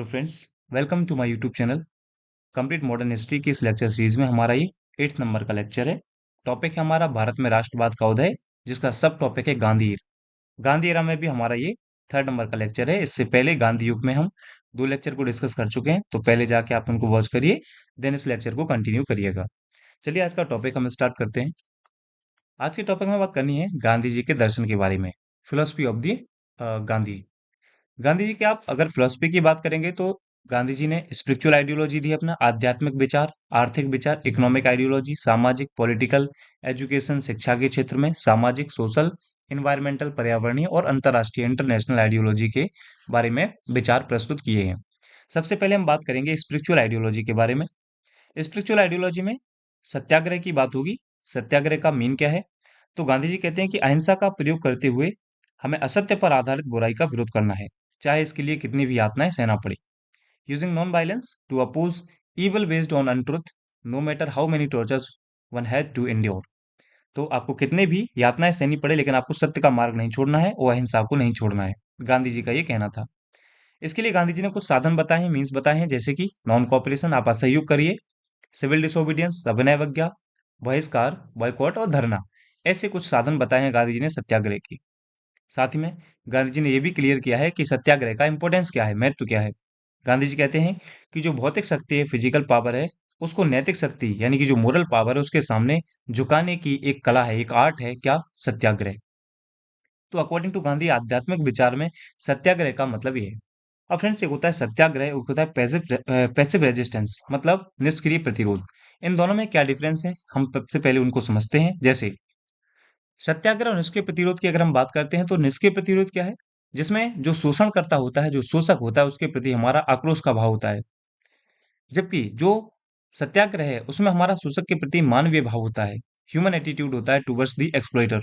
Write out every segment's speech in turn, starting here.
Hello friends, welcome to my YouTube channel. Complete modern history की इस lecture series में हमारा ये 8th नंबर का लेक्चर है। टॉपिक है हमारा भारत में राष्ट्रवाद का उदय, जिसका सब टॉपिक है गांधी ईरा। गांधी ईरा में भी हमारा ये 3rd नंबर का लेक्चर है। इससे पहले गांधी युग में हम 2 लेक्चर को डिस्कस कर चुके हैं, तो पहले जाके आप उनको वॉच करिए, देन इस लेक्चर को कंटिन्यू करिएगा। चलिए आज का टॉपिक हम स्टार्ट करते हैं। आज के टॉपिक में बात करनी है गांधी जी के दर्शन के बारे में, philosophy of the Gandhi. Gandhi ji की आप अगर फिलोसफी की बात करेंगे तो गांधी जी ने स्पिरिचुअल आइडियोलॉजी दी, अपना आध्यात्मिक विचार, आर्थिक विचार, इकोनॉमिक आइडियोलॉजी, सामाजिक, पॉलिटिकल, एजुकेशन, शिक्षा के क्षेत्र में सामाजिक, सोशल, इन्वायरमेंटल, पर्यावरणीय और अंतर्राष्ट्रीय इंटरनेशनल आइडियोलॉजी के बारे में विचार प्रस्तुत किए हैं। सबसे पहले हम बात करेंगे स्पिरिचुअल आइडियोलॉजी के बारे में। स्पिरिचुअल आइडियोलॉजी में सत्याग्रह की बात होगी। सत्याग्रह का मीन क्या है? तो गांधी जी कहते हैं कि अहिंसा का प्रयोग करते हुए हमें असत्य पर आधारित बुराई का विरोध करना है, चाहे इसके लिए कितनी भी यातनाएं सहना पड़े। Using non violence to oppose evil based on untruth, no matter how many tortures one had to endure। तो आपको कितने भी यातनाएं सहनी पड़े, लेकिन आपको सत्य का मार्ग नहीं छोड़ना है और अहिंसा को नहीं छोड़ना है। गांधी जी का ये कहना था। इसके लिए गांधी जी ने कुछ साधन बताए हैं, मीन्स बताए हैं, जैसे कि नॉन कॉपरेशन, आप असहयोग करिए, सिविल डिसोबीडियंस, सविनय अवज्ञा, बहिष्कार, बॉयकॉट और धरना। ऐसे कुछ साधन बताए हैं गांधी जी ने सत्याग्रह के। साथ ही में गांधी जी ने यह भी क्लियर किया है कि सत्याग्रह का इंपॉर्टेंस क्या है, महत्व क्या है। गांधी जी कहते हैं कि जो भौतिक शक्ति है, फिजिकल पावर है, उसको नैतिक शक्ति यानी कि जो मोरल पावर है उसके सामने झुकाने की एक कला है, एक आर्ट है, क्या? सत्याग्रह। तो अकॉर्डिंग टू गांधी आध्यात्मिक विचार में सत्याग्रह का मतलब ये है। अब फ्रेंड्स, एक होता है सत्याग्रह, एक होता है पैसिव रेजिस्टेंस, मतलब निष्क्रिय प्रतिरोध। इन दोनों में क्या डिफरेंस है, हम सबसे पहले उनको समझते हैं। जैसे सत्याग्रह और निष्क्रिय प्रतिरोध की अगर हम बात करते हैं, तो निष्क्रिय प्रतिरोध क्या है? जिसमें जो शोषण करता होता है, जो शोषक होता है, उसके प्रति हमारा आक्रोश का भाव होता है। जबकि जो सत्याग्रह है उसमें हमारा शोषक के प्रति मानवीय भाव होता है, ह्यूमन एटीट्यूड होता है टुवर्ड्स द एक्सप्लॉइटर।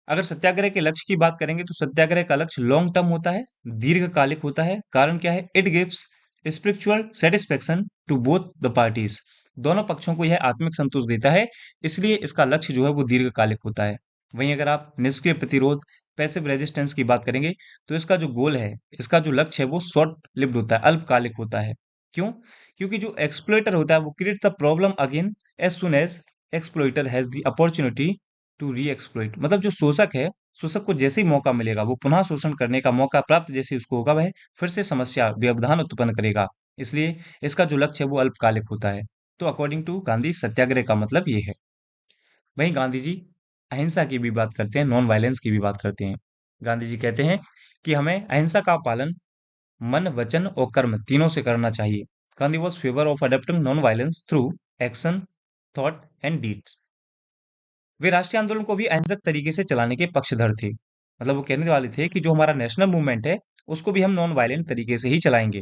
अगर सत्याग्रह के लक्ष्य की बात करेंगे तो सत्याग्रह का लक्ष्य लॉन्ग टर्म होता है, दीर्घकालिक होता है। कारण क्या है? It gives spiritual satisfaction to both the parties. दोनों पक्षों को यह आत्मिक संतोष देता है, इसलिए इसका लक्ष्य जो है वो दीर्घकालिक होता है। वहीं अगर आप निष्क्रिय प्रतिरोध, पैसिव रेजिस्टेंस की बात करेंगे, तो इसका जो गोल है, इसका जो लक्ष्य है वो शॉर्ट लिव्ड होता है, अल्पकालिक होता है। क्यों? क्योंकि जो एक्सप्लोइटर होता है वो create the problem again as soon as exploiter has the opportunity to re exploit. मतलब जो शोषक है, शोषक को जैसे ही मौका मिलेगा, वो पुनः शोषण करने का मौका प्राप्त जैसे ही उसको होगा, वह फिर से समस्या, व्यवधान उत्पन्न करेगा। इसलिए इसका जो लक्ष्य है वो अल्पकालिक होता है। तो अकॉर्डिंग टू गांधी सत्याग्रह का मतलब ये है। वहीं गांधी जी अहिंसा की भी बात करते हैं, नॉन वायलेंस की भी बात करते हैं। गांधी जी कहते हैं कि हमें अहिंसा का पालन मन, वचन और कर्म तीनों से करना चाहिए। Gandhi was favour of adapting non violence through action, thought and deeds. वे राष्ट्रीय आंदोलन को भी अहिंसक तरीके से चलाने के पक्षधर थे। मतलब वो कहने वाले थे कि जो हमारा नेशनल मूवमेंट है, उसको भी हम नॉन वायलेंट तरीके से ही चलाएंगे।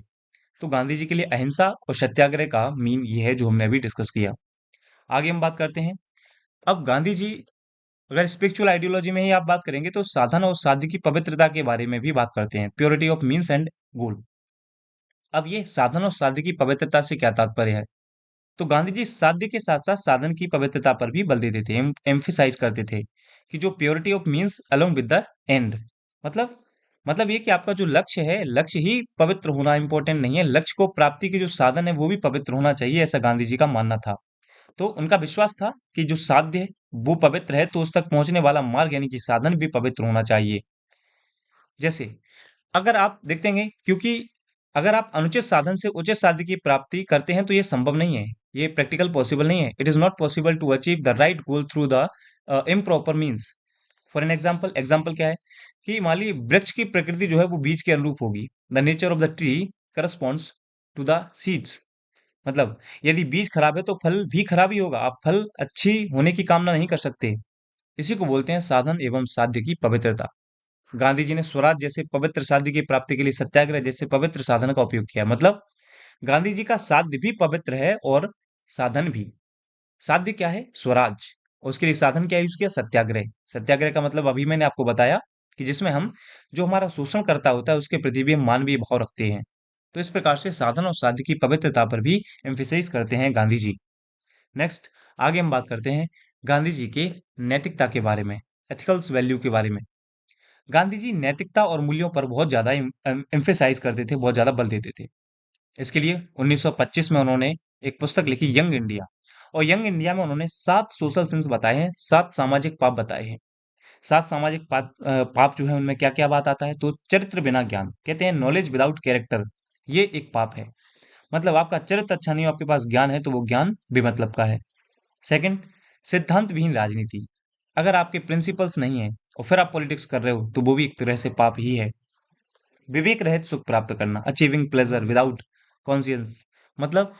तो गांधी जी के लिए अहिंसा और सत्याग्रह का मीन ये है जो हमने अभी डिस्कस किया। आगे हम बात करते हैं। अब गांधी जी, अगर स्पिरिचुअल आइडियोलॉजी में ही आप बात करेंगे, तो साधन और साध्य की पवित्रता के बारे में भी बात करते हैं, प्योरिटी ऑफ मीन्स एंड गोल। अब ये साधन और साध्य की पवित्रता से क्या तात्पर्य है? तो गांधी जी साध्य के साथ साथ साधन की पवित्रता पर भी बल देते थे, एम्फिसाइज करते थे कि जो purity of means along with the end. मतलब मतलब ये कि आपका जो लक्ष्य है, लक्ष्य ही पवित्र होना इंपॉर्टेंट नहीं है, लक्ष्य को प्राप्ति के जो साधन है वो भी पवित्र होना चाहिए, ऐसा गांधी जी का मानना था। तो उनका विश्वास था कि जो साध्य है वो पवित्र है, तो उस तक पहुंचने वाला मार्ग यानी कि साधन भी पवित्र होना चाहिए। जैसे अगर आप देखते हैं, क्योंकि अगर आप अनुचित साधन से उचित साध्य की प्राप्ति करते हैं तो ये संभव नहीं है, ये प्रैक्टिकल पॉसिबल नहीं है। It is not possible to achieve the right goal through the improper means. For an example, example क्या है कि मान ली वृक्ष की प्रकृति जो है वो बीज के अनुरूप होगी। The nature of the tree corresponds to the seeds. मतलब यदि बीज खराब है तो फल भी खराब ही होगा, आप फल अच्छी होने की कामना नहीं कर सकते। इसी को बोलते हैं साधन एवं साध्य की पवित्रता। गांधी जी ने स्वराज जैसे पवित्र साध्य की प्राप्ति के लिए सत्याग्रह जैसे पवित्र साधन का उपयोग किया। मतलब गांधी जी का साध्य भी पवित्र है और साधन भी। साध्य क्या है? स्वराज। और उसके लिए साधन क्या यूज किया? सत्याग्रह। सत्याग्रह का मतलब अभी मैंने आपको बताया कि जिसमें हम जो हमारा शोषण करता होता है उसके प्रति भी हम मानवीय भाव रखते हैं। तो इस प्रकार से साधन और साध्य की पवित्रता पर भी एम्फेसाइज करते हैं गांधी जी। नेक्स्ट, आगे हम बात करते हैं गांधी जी के नैतिकता के बारे में, एथिकल्स वैल्यू के बारे में। गांधी जी नैतिकता और मूल्यों पर बहुत ज्यादा एम्फेसाइज करते थे, बहुत ज्यादा बल देते थे। इसके लिए 1925 में उन्होंने एक पुस्तक लिखी, यंग इंडिया। और यंग इंडिया में उन्होंने 7 सोशल सिंस बताए हैं, 7 सामाजिक पाप बताए हैं। 7 सामाजिक पाप जो है उनमें क्या क्या बात आता है, तो चरित्र बिना ज्ञान, कहते हैं नॉलेज विदाउट कैरेक्टर, ये एक पाप है। मतलब आपका चरित्र अच्छा नहीं हो, आपके पास ज्ञान है तो वो ज्ञान बेमतलब का है। सेकंड, सिद्धांत विहीन राजनीति। अगर आपके प्रिंसिपल्स नहीं है और फिर आप पॉलिटिक्स कर रहे हो तो वो भी एक तरह से पाप ही है। विवेक रहित सुख प्राप्त करना, अचीविंग प्लेजर विदाउट कॉन्शियंस। मतलब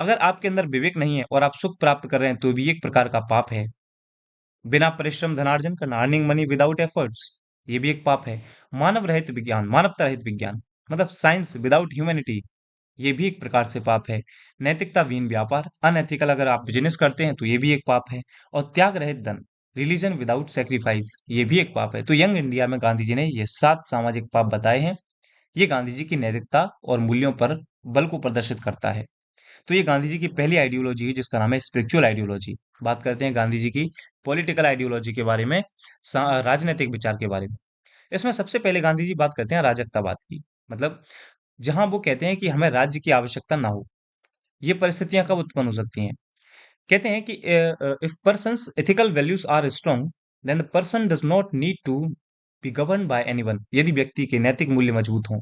अगर आपके अंदर विवेक नहीं है और आप सुख प्राप्त कर रहे हैं तो भी एक प्रकार का पाप है। बिना परिश्रम धनार्जन करना, अर्निंग मनी विदाउट एफर्ट्स, ये भी एक पाप है। मानव रहित विज्ञान, मानवता रहित विज्ञान, मतलब साइंस विदाउट ह्यूमैनिटी, ये भी एक प्रकार से पाप है। नैतिकता विहीन व्यापार, अनएथिकल अगर आप बिजनेस करते हैं तो ये भी एक पाप है। और त्याग रहित धन, रिलीजन विदाउट सेक्रीफाइस, ये भी एक पाप है। तो यंग इंडिया में गांधी जी ने ये 7 सामाजिक पाप बताए हैं। ये गांधी जी की नैतिकता और मूल्यों पर बल को प्रदर्शित करता है। तो ये गांधी जी की पहली आइडियोलॉजी है जिसका नाम है स्पिरिचुअल आइडियोलॉजी। बात करते हैं गांधी जी की पॉलिटिकल आइडियोलॉजी के बारे में, राजनीतिक विचार के बारे में। इसमें सबसे पहले गांधी जी बात करते हैं अराजकतावाद की। मतलब जहां वो कहते हैं कि हमें राज्य की आवश्यकता ना हो। ये परिस्थितियां कब उत्पन्न हो सकती हैं? कहते हैं कि if persons ethical values are strong, then the person does not need to be govern by anyone. यदि व्यक्ति के नैतिक मूल्य मजबूत हों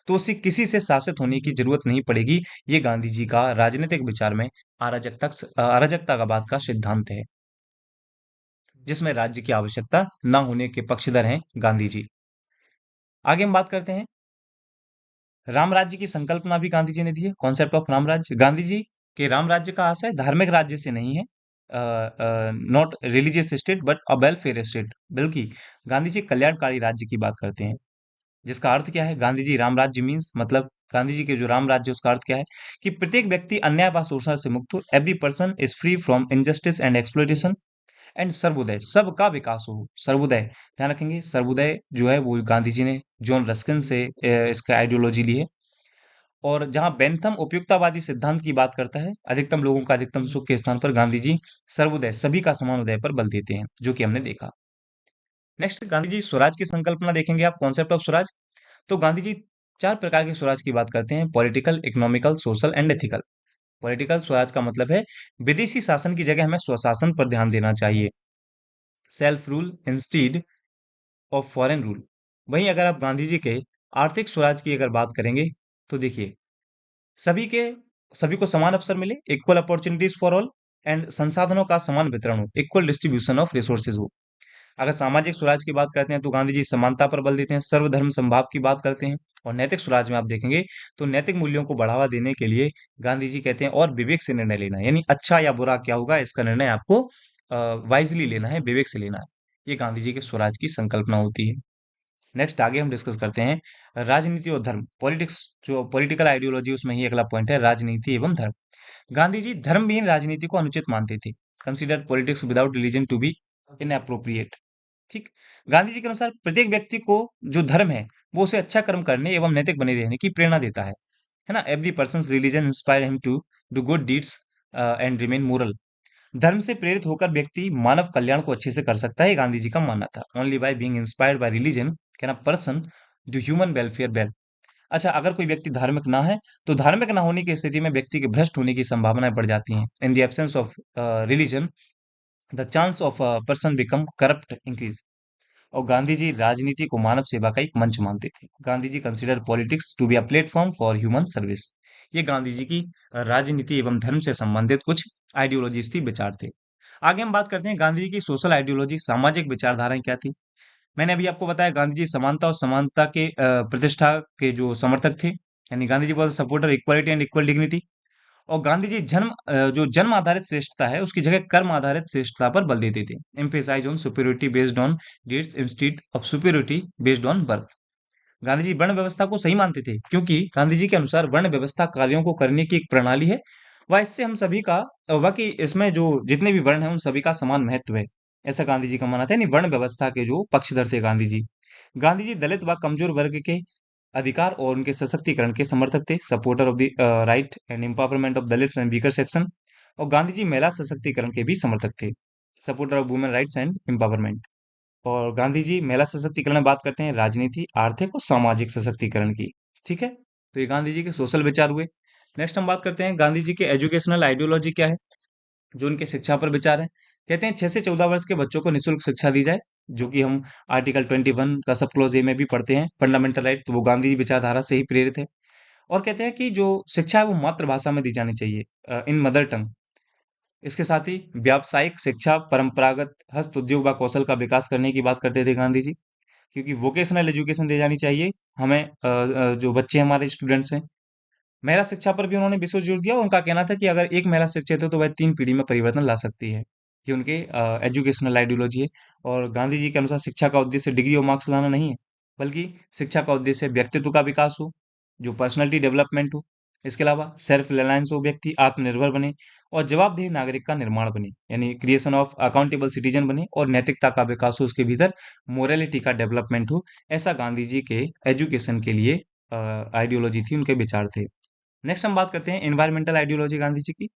तो उसे किसी से शासित होने की जरूरत नहीं पड़ेगी। ये गांधी जी का राजनीतिक विचार में अराजकतावाद का सिद्धांत है, जिसमें राज्य की आवश्यकता ना होने के पक्षधर हैं गांधी जी। आगे हम बात करते हैं, राम राज्य की संकल्पना भी गांधी जी ने दी है, कॉन्सेप्ट ऑफ राम राज्य। गांधी जी के राम राज्य का आशय धार्मिक राज्य से नहीं है, not religious state but a welfare state, बल्कि गांधी जी कल्याणकारी राज्य की बात करते हैं। जिसका अर्थ क्या है, गांधी जी राम राज्य मीन्स, मतलब गांधी जी के जो राम राज्य उसका अर्थ क्या है कि प्रत्येक व्यक्ति अन्याय व शोषण से मुक्त हो, every person is free from injustice and exploitation, and Sarvodaya, सबका विकास हो। सर्वोदय, ध्यान रखेंगे, सर्वोदय जो है वो गांधी जी ने जॉन रस्किन से इसका आइडियोलॉजी ली है। और जहां बेंथम उपयुक्तावादी सिद्धांत की बात करता है, अधिकतम लोगों का अधिकतम सुख के स्थान पर गांधी जी सर्वोदय, सभी का समान उदय पर बल देते हैं, जो कि हमने देखा। नेक्स्ट, गांधी जी स्वराज की संकल्पना देखेंगे आप, कॉन्सेप्ट ऑफ स्वराज। तो गांधी जी 4 प्रकार के स्वराज की बात करते हैं, political, economical, social and ethical. Political Swaraj का मतलब है विदेशी शासन की जगह हमें स्वशासन पर ध्यान देना चाहिए, self rule instead of foreign rule. वहीं अगर आप गांधी जी के आर्थिक स्वराज की अगर बात करेंगे तो देखिए, सभी के सभी को समान अवसर मिले, equal opportunities for all, and संसाधनों का समान वितरण हो, इक्वल डिस्ट्रीब्यूशन ऑफ रिसोर्सेज हो। अगर सामाजिक स्वराज की बात करते हैं तो गांधी जी समानता पर बल देते हैं, सर्वधर्म समभाव की बात करते हैं। और नैतिक स्वराज में आप देखेंगे तो नैतिक मूल्यों को बढ़ावा देने के लिए गांधी जी कहते हैं और विवेक से निर्णय लेना है, यानी अच्छा या बुरा क्या होगा इसका निर्णय आपको वाइजली लेना है, विवेक से लेना है। ये गांधी जी के स्वराज की संकल्पना होती है। नेक्स्ट आगे हम डिस्कस करते हैं राजनीति और धर्म, पॉलिटिक्स। जो पॉलिटिकल आइडियोलॉजी उसमें ही अगला पॉइंट है, राजनीति एवं धर्म। गांधी जी धर्मविहीन राजनीति को अनुचित मानते थे, consider politics without religion to be inappropriate. ठीक, गांधी जी के अनुसार प्रत्येक व्यक्ति को जो धर्म है वो उसे अच्छा कर्म करने एवं नैतिक बने रहने की प्रेरणा देता है ना। Every person religion inspire him to do good deeds and remain moral. धर्म से प्रेरित होकर व्यक्ति मानव कल्याण को अच्छे से कर सकता है, गांधी जी का मानना था। Only by being inspired by religion can a person do human welfare well. अच्छा, अगर कोई व्यक्ति धार्मिक ना है तो धार्मिक ना होने की स्थिति में व्यक्ति के भ्रष्ट होने की संभावनाएं बढ़ जाती हैं। In the absence of religion the chance of person become corrupt increase. और गांधी जी राजनीति को मानव सेवा का एक मंच मानते थे। Gandhi ji consider politics to be a platform for human service. ये गांधी जी की राजनीति एवं धर्म से संबंधित कुछ आइडियोलॉजीज थी, विचार थे। आगे हम बात करते हैं गांधी जी की सोशल आइडियोलॉजी, सामाजिक विचारधाराएं क्या थी। मैंने अभी आपको बताया गांधी जी समानता और समानता के प्रतिष्ठा के जो समर्थक थे, यानी Gandhi ji was supporter equality and equal dignity. और गांधी जी जो जन्म आधारित श्रेष्ठता है उसकी जगह कर्म आधारित श्रेष्ठता पर बल देते थे, emphasise on superiority based on deeds instead of superiority based on birth. Gandhi ji वर्ण व्यवस्था को सही मानते थे क्योंकि गांधी जी के अनुसार वर्ण व्यवस्था कार्यों को करने की एक प्रणाली है, वह इससे हम सभी का बाकी इसमें जो जितने भी वर्ण हैं उन सभी का समान महत्व है, ऐसा गांधी जी का मानना था। यानी वर्ण व्यवस्था के जो पक्षधर थे गांधी जी। गांधी जी दलित व कमजोर वर्ग के अधिकार और उनके सशक्तिकरण के समर्थक थे, supporter of the right and empowerment of Dalit and weaker section. और गांधी जी महिला सशक्तिकरण के भी समर्थक थे, supporter of women rights and empowerment. और गांधी जी महिला सशक्तिकरण में बात करते हैं राजनीति, आर्थिक और सामाजिक सशक्तिकरण की। ठीक है, तो ये गांधी जी के सोशल विचार हुए। नेक्स्ट हम बात करते हैं गांधी जी के एजुकेशनल आइडियोलॉजी क्या है, जो उनके शिक्षा पर विचार है। कहते हैं 6 से 14 वर्ष के बच्चों को निःशुल्क शिक्षा दी जाए, जो कि हम आर्टिकल 21 का सब क्लॉज ए में भी पढ़ते हैं, फंडामेंटल राइट, तो वो गांधी जी विचारधारा से ही प्रेरित है। और कहते हैं कि जो शिक्षा है वो मातृभाषा में दी जानी चाहिए, इन मदर टंग। इसके साथ ही व्यावसायिक शिक्षा, परंपरागत हस्त उद्योग व कौशल का विकास करने की बात करते थे गांधी जी, क्योंकि वोकेशनल एजुकेशन दी जानी चाहिए हमें, जो बच्चे हमारे स्टूडेंट्स हैं। महिला शिक्षा पर भी उन्होंने विशेष जोर दिया। उनका कहना था कि अगर एक महिला शिक्षित हो तो वह 3 पीढ़ी में परिवर्तन ला सकती है। ये उनके एजुकेशनल आइडियोलॉजी है। और गांधी जी के अनुसार शिक्षा का उद्देश्य डिग्री और मार्क्स लाना नहीं है, बल्कि शिक्षा का उद्देश्य व्यक्तित्व का विकास हो, जो पर्सनैलिटी डेवलपमेंट हो। इसके अलावा सेल्फ रिलायंस हो, व्यक्ति आत्मनिर्भर बने और जवाबदेह नागरिक का निर्माण बने, यानी क्रिएशन ऑफ अकाउंटेबल सिटीजन बने, और नैतिकता का विकास हो, उसके भीतर मोरालिटी का डेवलपमेंट हो। ऐसा गांधी जी के एजुकेशन के लिए आइडियोलॉजी थी, उनके विचार थे। नेक्स्ट हम बात करते हैं एनवायरमेंटल आइडियोलॉजी गांधी जी की।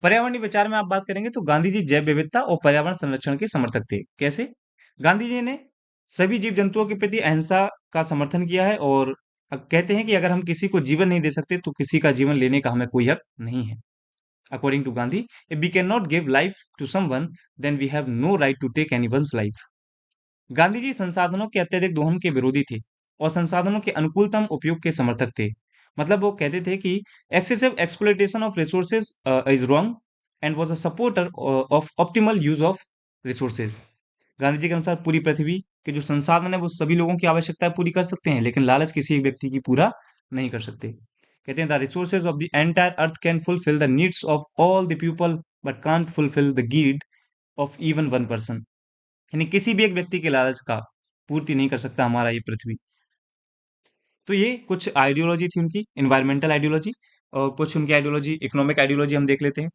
पर्यावरणीय विचार में आप बात करेंगे तो गांधी जी जैव विविधता और पर्यावरण संरक्षण के समर्थक थे। कैसे? गांधी जी ने सभी जीव जंतुओं के प्रति अहिंसा का समर्थन किया है, और कहते हैं कि अगर हम किसी को जीवन नहीं दे सकते तो किसी का जीवन लेने का हमें कोई हक नहीं है। According to Gandhi, if we can not give life to someone, then we have no right to take anyone's life. Gandhi ji संसाधनों के अत्यधिक दोहन के विरोधी थे और संसाधनों के अनुकूलतम उपयोग के समर्थक थे। मतलब वो कहते थे कि excessive exploitation of resources is wrong and was a supporter of optimal use of resources. Gandhi ji के अनुसार पूरी पृथ्वी के जो संसाधन है वो सभी लोगों की आवश्यकताएं पूरी कर सकते हैं, लेकिन लालच किसी एक व्यक्ति की पूरा नहीं कर सकते। कहते हैं the resources of the entire earth can fulfil the needs of all the people but can't fulfil the need of even one person. यानी किसी भी एक व्यक्ति के लालच का पूर्ति नहीं कर सकता हमारा ये पृथ्वी। तो ये कुछ आइडियोलॉजी थी उनकी, एनवायरमेंटल आइडियोलॉजी। और कुछ उनकी आइडियोलॉजी, इकोनॉमिक आइडियोलॉजी हम देख लेते हैं।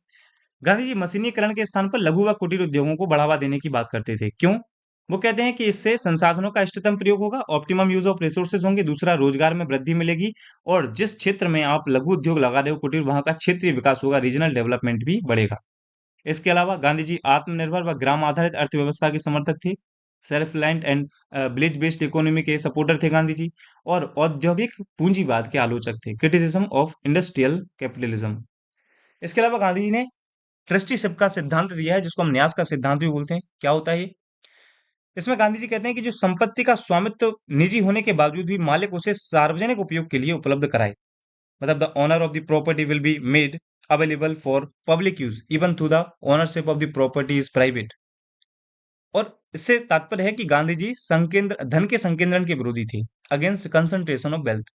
गांधी जी मशीनीकरण के स्थान पर लघु व कुटीर उद्योगों को बढ़ावा देने की बात करते थे। क्यों? वो कहते हैं कि इससे संसाधनों का इष्टतम प्रयोग होगा, ऑप्टिमम यूज ऑफ रिसोर्सेज होंगे, दूसरा रोजगार में वृद्धि मिलेगी, और जिस क्षेत्र में आप लघु उद्योग लगा रहे हो, कुटीर, वहां का क्षेत्रीय विकास होगा, रीजनल डेवलपमेंट भी बढ़ेगा। इसके अलावा गांधी जी आत्मनिर्भर व ग्राम आधारित अर्थव्यवस्था के समर्थक थे। Self reliant and village based economy के सपोर्टर थे गांधी जी। और औद्योगिक पूंजीवाद के आलोचक थे, क्रिटिसिज्म ऑफ इंडस्ट्रियल कैपिटलिज्म। इसके अलावा गांधी जी ने ट्रस्टीशिप का सिद्धांत दिया है, जिसको हम न्यास का सिद्धांत भी बोलते हैं। क्या होता है ये? इसमें गांधी जी कहते हैं कि जो संपत्ति का स्वामित्व निजी होने के बावजूद भी मालिक उसे सार्वजनिक उपयोग के लिए उपलब्ध कराए। मतलब the owner of the property will be made available for public use even through the ownership of the property is private. और इससे तात्पर्य है कि गांधी जी संकेंद्र धन के संकेंद्रण के विरोधी थे, अगेंस्ट कंसंट्रेशन ऑफ वेल्थ।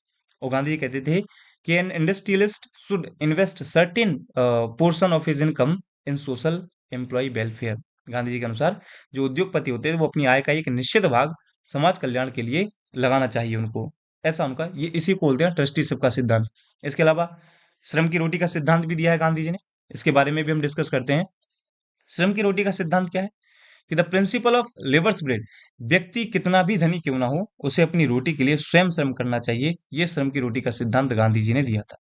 और गांधी जी कहते थे कि an industrialist should invest certain portion of his income in social employ welfare. Gandhi ji के अनुसार जो उद्योगपति होते हैं वो अपनी आय का एक निश्चित भाग समाज कल्याण के लिए लगाना चाहिए उनको। ऐसा उनका, ये इसी को बोलते हैं ट्रस्टीशिप का सिद्धांत। इसके अलावा श्रम की रोटी का सिद्धांत भी दिया है गांधी जी ने। इसके बारे में भी हम डिस्कस करते हैं। श्रम की रोटी का सिद्धांत क्या है? कि the principle of labours bread, व्यक्ति कितना भी धनी क्यों ना हो, उसे अपनी रोटी के लिए स्वयं श्रम करना चाहिए। ये श्रम की रोटी का सिद्धांत गांधी जी ने दिया था।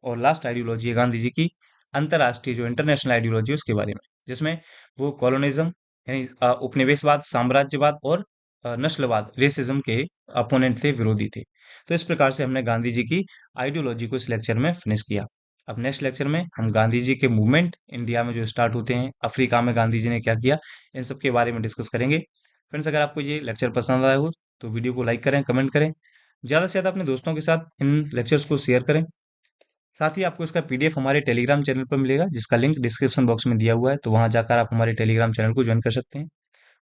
और लास्ट आइडियोलॉजी है गांधी जी की अंतरराष्ट्रीय, जो इंटरनेशनल आइडियोलॉजी है उसके बारे में, जिसमें वो कॉलोनिज्म यानी उपनिवेशवाद, साम्राज्यवाद और नस्लवाद, रेसिज्म के अपोनेंट थे, विरोधी थे। तो इस प्रकार से हमने गांधी जी की आइडियोलॉजी को इस लेक्चर में फिनिश किया। अब नेक्स्ट लेक्चर में हम गांधी जी के मूवमेंट इंडिया में जो स्टार्ट होते हैं, अफ्रीका में गांधी जी ने क्या किया, इन सब के बारे में डिस्कस करेंगे। फ्रेंड्स, अगर आपको ये लेक्चर पसंद आया हो तो वीडियो को लाइक करें, कमेंट करें, ज़्यादा से ज़्यादा अपने दोस्तों के साथ इन लेक्चर्स को शेयर करें। साथ ही आपको इसका पीडीएफ हमारे टेलीग्राम चैनल पर मिलेगा, जिसका लिंक डिस्क्रिप्शन बॉक्स में दिया हुआ है, तो वहां जाकर आप हमारे टेलीग्राम चैनल को ज्वाइन कर सकते हैं।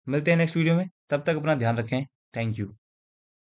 मिलते हैं नेक्स्ट वीडियो में, तब तक अपना ध्यान रखें। Thank you.